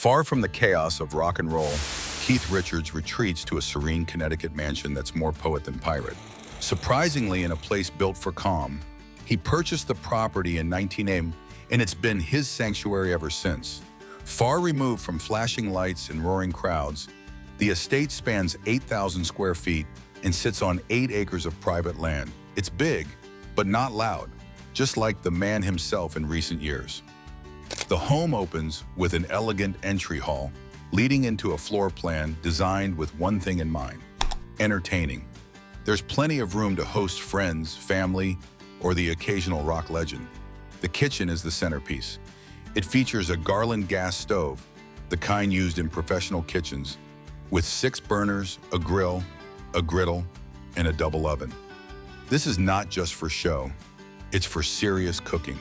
Far from the chaos of rock and roll, Keith Richards retreats to a serene Connecticut mansion that's more poet than pirate. Surprisingly, in a place built for calm, he purchased the property in 1980, and it's been his sanctuary ever since. Far removed from flashing lights and roaring crowds, the estate spans 8,000 square feet and sits on 8 acres of private land. It's big, but not loud, just like the man himself in recent years. The home opens with an elegant entry hall, leading into a floor plan designed with one thing in mind: entertaining. There's plenty of room to host friends, family, or the occasional rock legend. The kitchen is the centerpiece. It features a Garland gas stove, the kind used in professional kitchens, with 6 burners, a grill, a griddle, and a double oven. This is not just for show, it's for serious cooking.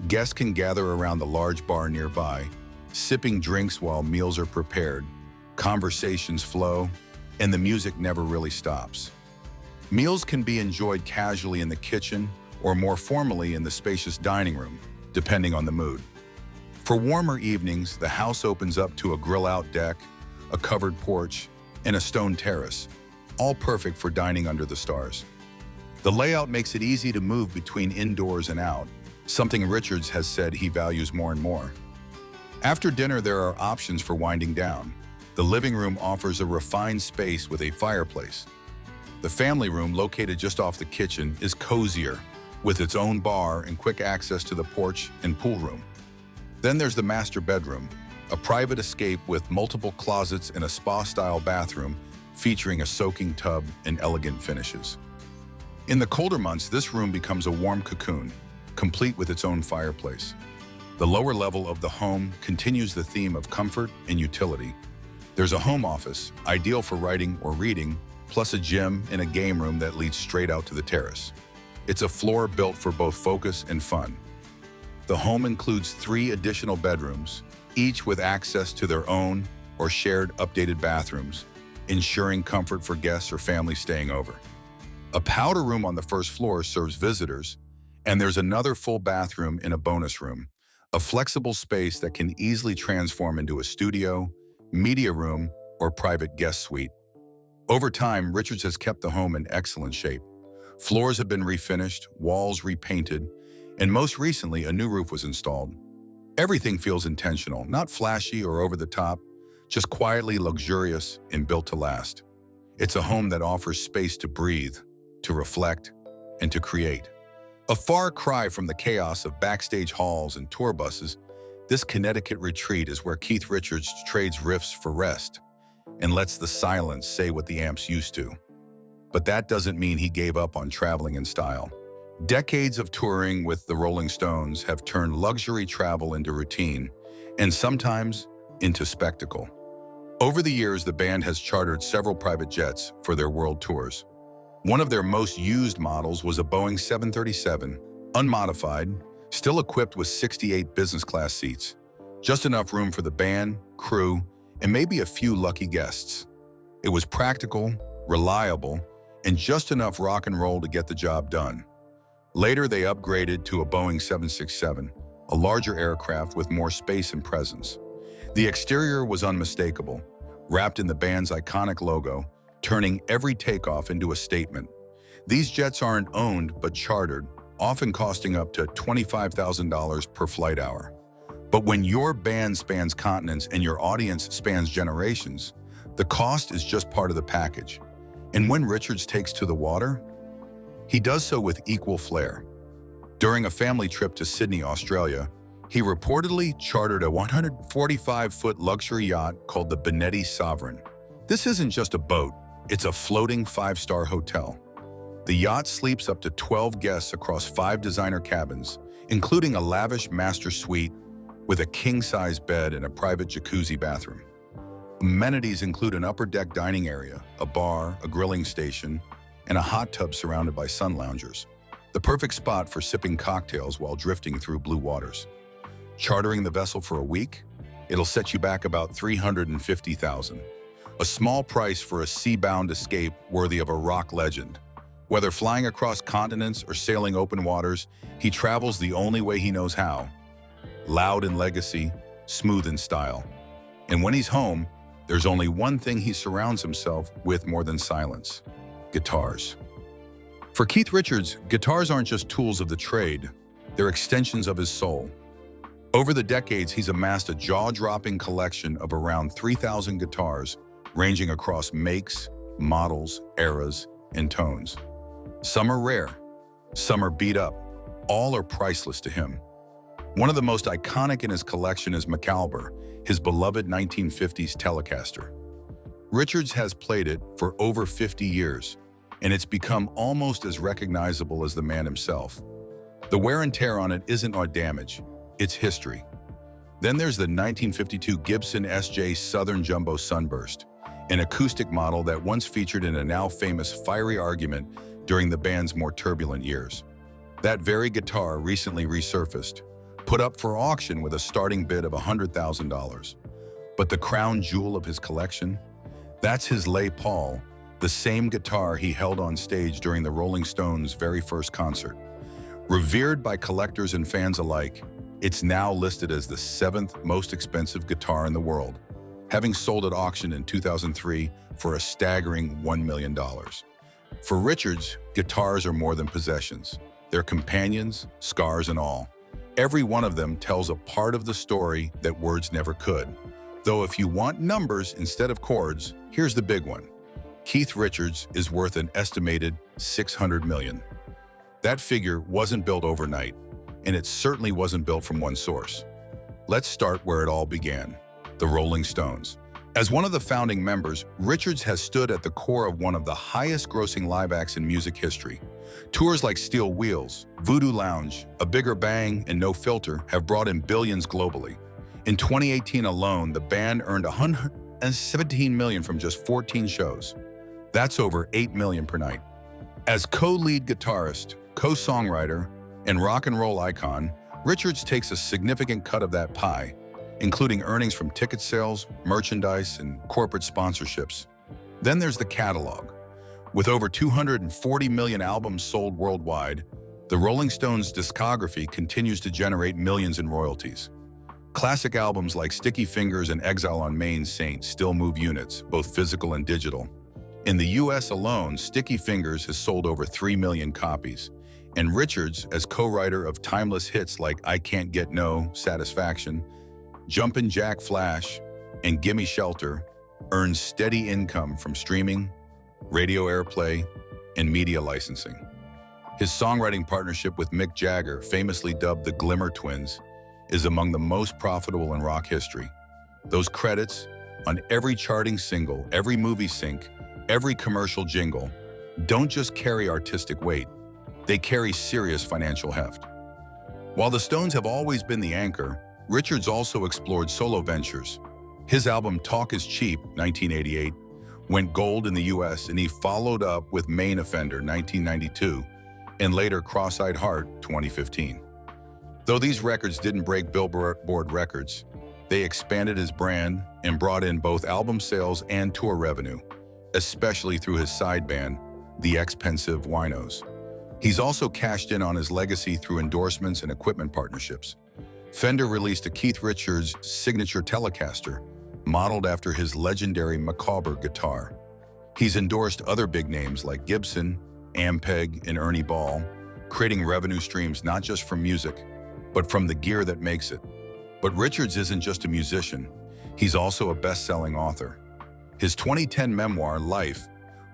Guests can gather around the large bar nearby, sipping drinks while meals are prepared, conversations flow, and the music never really stops. Meals can be enjoyed casually in the kitchen or more formally in the spacious dining room, depending on the mood. For warmer evenings, the house opens up to a grill-out deck, a covered porch, and a stone terrace, all perfect for dining under the stars. The layout makes it easy to move between indoors and out, something Richards has said he values more and more. After dinner, there are options for winding down. The living room offers a refined space with a fireplace. The family room, located just off the kitchen, is cozier, with its own bar and quick access to the porch and pool room. Then there's the master bedroom, a private escape with multiple closets and a spa-style bathroom featuring a soaking tub and elegant finishes. In the colder months, this room becomes a warm cocoon, complete with its own fireplace. The lower level of the home continues the theme of comfort and utility. There's a home office, ideal for writing or reading, plus a gym and a game room that leads straight out to the terrace. It's a floor built for both focus and fun. The home includes 3 additional bedrooms, each with access to their own or shared updated bathrooms, ensuring comfort for guests or families staying over. A powder room on the first floor serves visitors, and there's another full bathroom in a bonus room, a flexible space that can easily transform into a studio, media room, or private guest suite. Over time, Richards has kept the home in excellent shape. Floors have been refinished, walls repainted, and most recently, a new roof was installed. Everything feels intentional, not flashy or over the top, just quietly luxurious and built to last. It's a home that offers space to breathe, to reflect, and to create. A far cry from the chaos of backstage halls and tour buses, this Connecticut retreat is where Keith Richards trades riffs for rest and lets the silence say what the amps used to. But that doesn't mean he gave up on traveling in style. Decades of touring with the Rolling Stones have turned luxury travel into routine, and sometimes into spectacle. Over the years, the band has chartered several private jets for their world tours. One of their most used models was a Boeing 737, unmodified, still equipped with 68 business class seats, just enough room for the band, crew, and maybe a few lucky guests. It was practical, reliable, and just enough rock and roll to get the job done. Later, they upgraded to a Boeing 767, a larger aircraft with more space and presence. The exterior was unmistakable, wrapped in the band's iconic logo, turning every takeoff into a statement. These jets aren't owned but chartered, often costing up to $25,000 per flight hour. But when your band spans continents and your audience spans generations, the cost is just part of the package. And when Richards takes to the water, he does so with equal flair. During a family trip to Sydney, Australia, he reportedly chartered a 145-foot luxury yacht called the Benetti Sovereign. This isn't just a boat, it's a floating 5-star hotel. The yacht sleeps up to 12 guests across 5 designer cabins, including a lavish master suite with a king-size bed and a private jacuzzi bathroom. Amenities include an upper-deck dining area, a bar, a grilling station, and a hot tub surrounded by sun loungers. The perfect spot for sipping cocktails while drifting through blue waters. Chartering the vessel for a week? It'll set you back about $350,000. A small price for a sea-bound escape worthy of a rock legend. Whether flying across continents or sailing open waters, he travels the only way he knows how. Loud in legacy, smooth in style. And when he's home, there's only one thing he surrounds himself with more than silence: guitars. For Keith Richards, guitars aren't just tools of the trade, they're extensions of his soul. Over the decades, he's amassed a jaw-dropping collection of around 3,000 guitars, ranging across makes, models, eras, and tones. Some are rare, some are beat up, all are priceless to him. One of the most iconic in his collection is McAlber, his beloved 1950s Telecaster. Richards has played it for over 50 years, and it's become almost as recognizable as the man himself. The wear and tear on it isn't our damage, it's history. Then there's the 1952 Gibson SJ Southern Jumbo Sunburst, an acoustic model that once featured in a now famous fiery argument during the band's more turbulent years. That very guitar recently resurfaced, put up for auction with a starting bid of $100,000. But the crown jewel of his collection? That's his Les Paul, the same guitar he held on stage during the Rolling Stones' very first concert. Revered by collectors and fans alike, it's now listed as the 7th most expensive guitar in the world, having sold at auction in 2003 for a staggering $1 million. For Richards, guitars are more than possessions. They're companions, scars and all. Every one of them tells a part of the story that words never could. Though if you want numbers instead of chords, here's the big one. Keith Richards is worth an estimated $600 million. That figure wasn't built overnight, and it certainly wasn't built from one source. Let's start where it all began, the Rolling Stones. As one of the founding members, Richards has stood at the core of one of the highest-grossing live acts in music history. Tours like Steel Wheels, Voodoo Lounge, A Bigger Bang, and No Filter have brought in billions globally. In 2018 alone, the band earned $117 million from just 14 shows. That's over $8 million per night. As co-lead guitarist, co-songwriter, and rock and roll icon, Richards takes a significant cut of that pie, including earnings from ticket sales, merchandise, and corporate sponsorships. Then there's the catalog. With over 240 million albums sold worldwide, the Rolling Stones' discography continues to generate millions in royalties. Classic albums like Sticky Fingers and Exile on Main Saint still move units, both physical and digital. In the US alone, Sticky Fingers has sold over 3 million copies, and Richards, as co-writer of timeless hits like I Can't Get No Satisfaction, Jumpin' Jack Flash, and Gimme Shelter, earns steady income from streaming, radio airplay, and media licensing. His songwriting partnership with Mick Jagger, famously dubbed the Glimmer Twins, is among the most profitable in rock history. Those credits on every charting single, every movie sync, every commercial jingle don't just carry artistic weight, they carry serious financial heft. While the Stones have always been the anchor, Richards also explored solo ventures. His album Talk Is Cheap, 1988, went gold in the US, and he followed up with Main Offender, 1992, and later Cross-Eyed Heart, 2015. Though these records didn't break Billboard records, they expanded his brand and brought in both album sales and tour revenue, especially through his side band, the Expensive Winos. He's also cashed in on his legacy through endorsements and equipment partnerships. Fender released a Keith Richards signature Telecaster, modeled after his legendary McAlber guitar. He's endorsed other big names like Gibson, Ampeg, and Ernie Ball, creating revenue streams not just from music, but from the gear that makes it. But Richards isn't just a musician, he's also a best-selling author. His 2010 memoir, Life,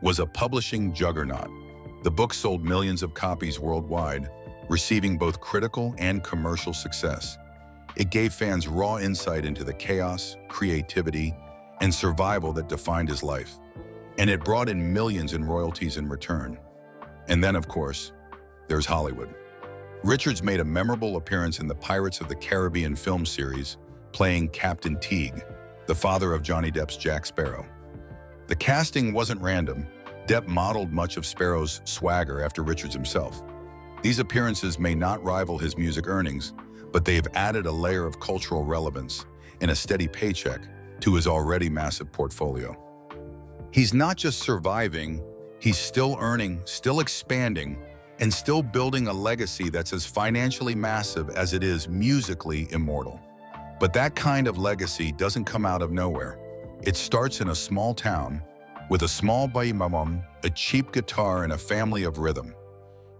was a publishing juggernaut. The book sold millions of copies worldwide, receiving both critical and commercial success. It gave fans raw insight into the chaos, creativity, and survival that defined his life. And it brought in millions in royalties in return. And then, of course, there's Hollywood. Richards made a memorable appearance in the Pirates of the Caribbean film series, playing Captain Teague, the father of Johnny Depp's Jack Sparrow. The casting wasn't random. Depp modeled much of Sparrow's swagger after Richards himself. These appearances may not rival his music earnings, but they have added a layer of cultural relevance and a steady paycheck to his already massive portfolio. He's not just surviving, he's still earning, still expanding, and still building a legacy that's as financially massive as it is musically immortal. But that kind of legacy doesn't come out of nowhere. It starts in a small town with a small bayi, a cheap guitar, and a family of rhythm.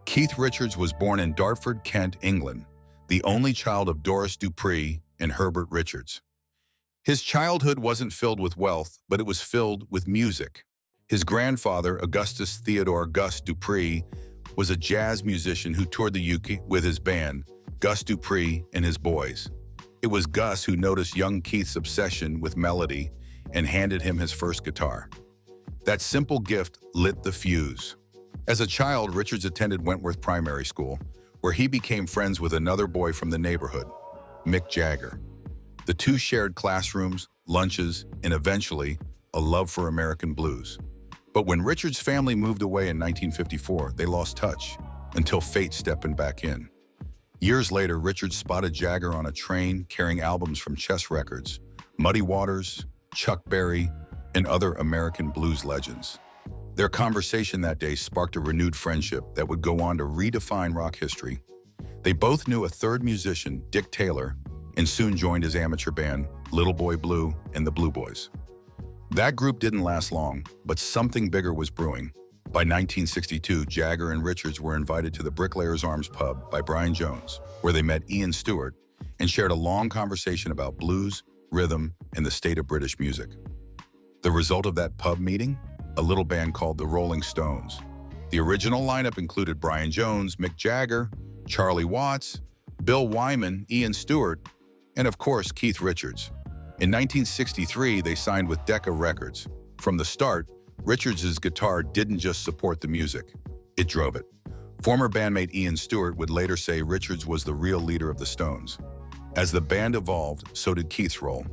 Keith Richards was born in Dartford, Kent, England, the only child of Doris Dupree and Herbert Richards. His childhood wasn't filled with wealth, but it was filled with music. His grandfather, Augustus Theodore Gus Dupree, was a jazz musician who toured the UK with his band, Gus Dupree and his boys. It was Gus who noticed young Keith's obsession with melody and handed him his first guitar. That simple gift lit the fuse. As a child, Richards attended Wentworth Primary School, where he became friends with another boy from the neighborhood, Mick Jagger. The two shared classrooms, lunches, and eventually, a love for American blues. But when Richards' family moved away in 1954, they lost touch, until fate stepped back in. Years later, Richards spotted Jagger on a train carrying albums from Chess Records, Muddy Waters, Chuck Berry, and other American blues legends. Their conversation that day sparked a renewed friendship that would go on to redefine rock history. They both knew a third musician, Dick Taylor, and soon joined his amateur band, Little Boy Blue and the Blue Boys. That group didn't last long, but something bigger was brewing. By 1962, Jagger and Richards were invited to the Bricklayer's Arms pub by Brian Jones, where they met Ian Stewart and shared a long conversation about blues, rhythm, and the state of British music. The result of that pub meeting? A little band called the Rolling Stones. The original lineup included Brian Jones, Mick Jagger, Charlie Watts, Bill Wyman, Ian Stewart, and of course, Keith Richards. In 1963, they signed with Decca Records. From the start, Richards' guitar didn't just support the music, it drove it. Former bandmate Ian Stewart would later say Richards was the real leader of the Stones. As the band evolved, so did Keith's role.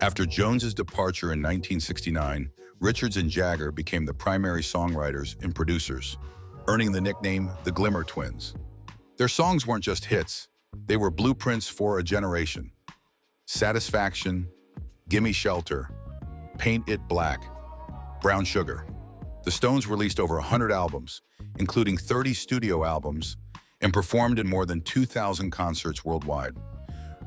After Jones's departure in 1969, Richards and Jagger became the primary songwriters and producers, earning the nickname the Glimmer Twins. Their songs weren't just hits, they were blueprints for a generation. Satisfaction, Gimme Shelter, Paint It Black, Brown Sugar. The Stones released over 100 albums, including 30 studio albums, and performed in more than 2,000 concerts worldwide.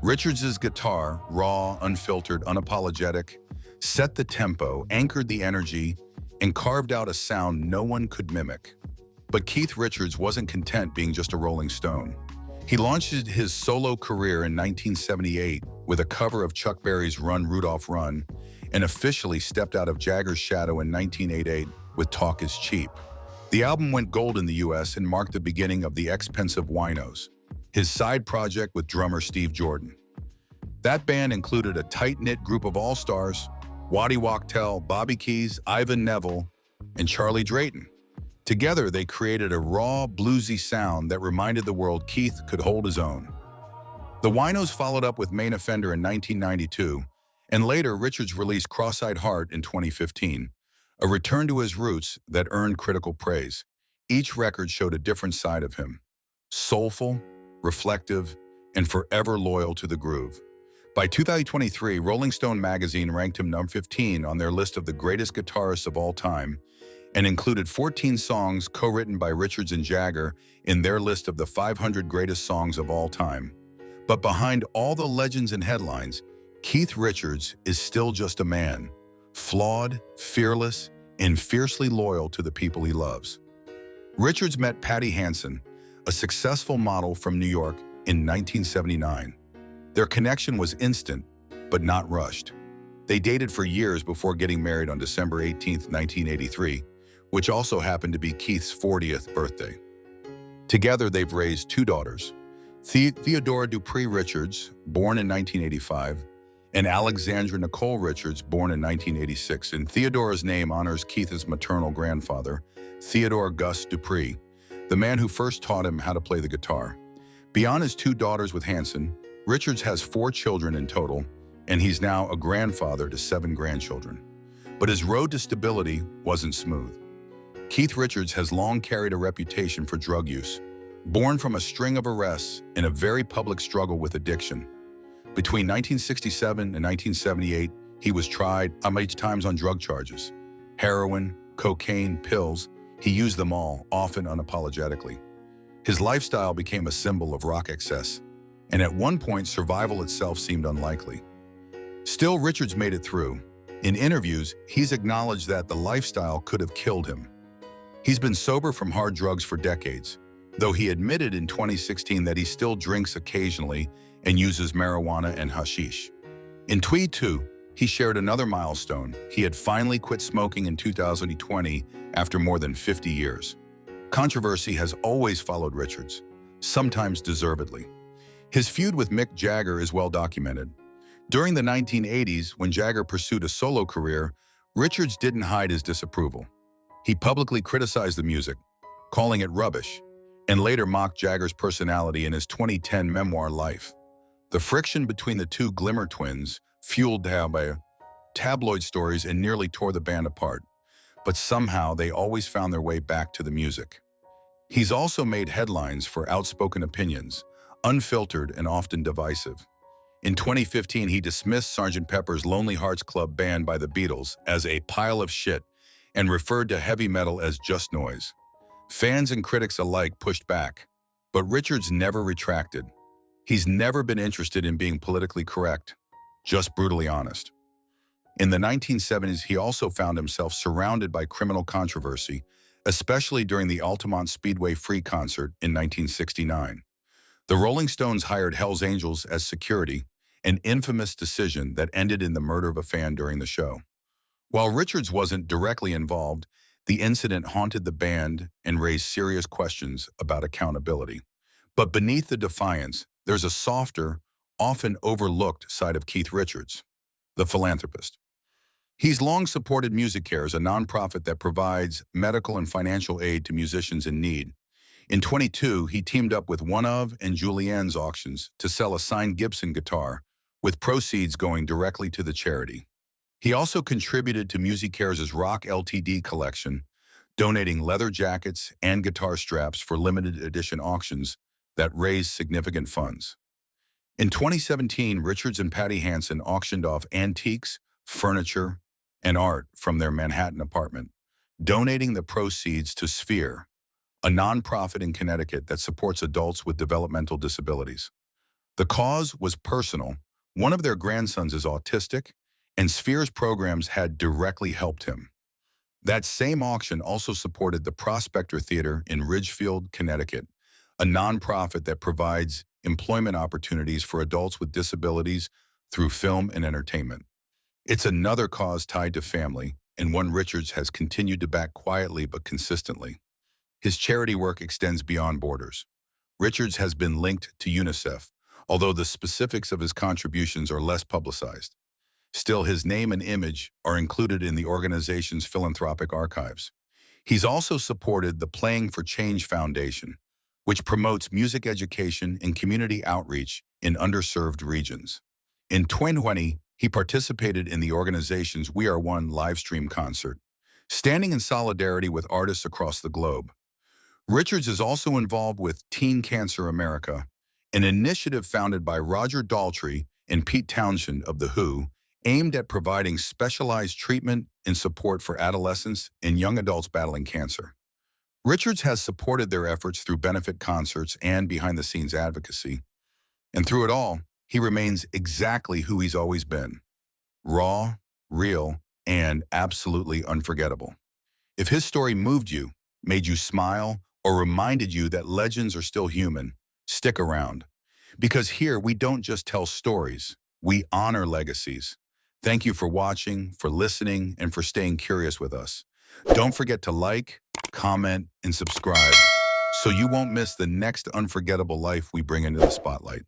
Richards' guitar, raw, unfiltered, unapologetic, set the tempo, anchored the energy, and carved out a sound no one could mimic. But Keith Richards wasn't content being just a Rolling Stone. He launched his solo career in 1978 with a cover of Chuck Berry's Run, Rudolph, Run, and officially stepped out of Jagger's shadow in 1988 with Talk Is Cheap. The album went gold in the US and marked the beginning of the Expensive Winos, his side project with drummer Steve Jordan. That band included a tight-knit group of all-stars, Waddy Wachtel, Bobby Keys, Ivan Neville, and Charlie Drayton. Together, they created a raw, bluesy sound that reminded the world Keith could hold his own. The Winos followed up with Main Offender in 1992, and later Richards released Cross-Eyed Heart in 2015, a return to his roots that earned critical praise. Each record showed a different side of him, soulful, reflective, and forever loyal to the groove. By 2023, Rolling Stone magazine ranked him number 15 on their list of the greatest guitarists of all time, and included 14 songs co-written by Richards and Jagger in their list of the 500 greatest songs of all time. But behind all the legends and headlines, Keith Richards is still just a man, flawed, fearless, and fiercely loyal to the people he loves. Richards met Patty Hansen, a successful model from New York, in 1979. Their connection was instant, but not rushed. They dated for years before getting married on December 18, 1983, which also happened to be Keith's 40th birthday. Together, they've raised two daughters, Theodora Dupree Richards, born in 1985, and Alexandra Nicole Richards, born in 1986. And Theodora's name honors Keith's maternal grandfather, Theodore Gus Dupree, the man who first taught him how to play the guitar. Beyond his two daughters with Hansen, Richards has 4 children in total, and he's now a grandfather to 7 grandchildren. But his road to stability wasn't smooth. Keith Richards has long carried a reputation for drug use, born from a string of arrests and a very public struggle with addiction. Between 1967 and 1978, he was tried 8 times on drug charges. Heroin, cocaine, pills, he used them all, often unapologetically. His lifestyle became a symbol of rock excess. and at one point survival itself seemed unlikely. Still, Richards made it through. In interviews, he's acknowledged that the lifestyle could have killed him. He's been sober from hard drugs for decades, though he admitted in 2016 that he still drinks occasionally and uses marijuana and hashish. In Tweet 2, he shared another milestone. He had finally quit smoking in 2020 after more than 50 years. Controversy has always followed Richards, sometimes deservedly. His feud with Mick Jagger is well documented. During the 1980s, when Jagger pursued a solo career, Richards didn't hide his disapproval. He publicly criticized the music, calling it rubbish, and later mocked Jagger's personality in his 2010 memoir Life. The friction between the two Glimmer twins fueled by tabloid stories and nearly tore the band apart, but somehow they always found their way back to the music. He's also made headlines for outspoken opinions, unfiltered and often divisive. In 2015, he dismissed Sgt. Pepper's Lonely Hearts Club Band by the Beatles as a pile of shit and referred to heavy metal as just noise. Fans and critics alike pushed back, but Richards never retracted. He's never been interested in being politically correct, just brutally honest. In the 1970s, he also found himself surrounded by criminal controversy, especially during the Altamont Speedway Free concert in 1969. The Rolling Stones hired Hell's Angels as security, an infamous decision that ended in the murder of a fan during the show. While Richards wasn't directly involved, the incident haunted the band and raised serious questions about accountability. But beneath the defiance, there's a softer, often overlooked side of Keith Richards, the philanthropist. He's long supported MusiCares, a nonprofit that provides medical and financial aid to musicians in need. In 2022, he teamed up with One Of and Julianne's Auctions to sell a signed Gibson guitar, with proceeds going directly to the charity. He also contributed to MusiCares' Rock Ltd collection, donating leather jackets and guitar straps for limited edition auctions that raised significant funds. In 2017, Richards and Patty Hansen auctioned off antiques, furniture, and art from their Manhattan apartment, donating the proceeds to Sphere, a nonprofit in Connecticut that supports adults with developmental disabilities. The cause was personal. One of their grandsons is autistic, and Sphere's programs had directly helped him. That same auction also supported the Prospector Theater in Ridgefield, Connecticut, a nonprofit that provides employment opportunities for adults with disabilities through film and entertainment. It's another cause tied to family, and one Richards has continued to back quietly but consistently. His charity work extends beyond borders. Richards has been linked to UNICEF, although the specifics of his contributions are less publicized. Still, his name and image are included in the organization's philanthropic archives. He's also supported the Playing for Change Foundation, which promotes music education and community outreach in underserved regions. In 2020, he participated in the organization's We Are One livestream concert, standing in solidarity with artists across the globe. Richards is also involved with Teen Cancer America, an initiative founded by Roger Daltrey and Pete Townshend of The Who, aimed at providing specialized treatment and support for adolescents and young adults battling cancer. Richards has supported their efforts through benefit concerts and behind-the-scenes advocacy. And through it all, he remains exactly who he's always been: raw, real, and absolutely unforgettable. If his story moved you, made you smile, or reminded you that legends are still human, stick around. Because here we don't just tell stories, we honor legacies. Thank you for watching, for listening, and for staying curious with us. Don't forget to like, comment, and subscribe so you won't miss the next unforgettable life we bring into the spotlight.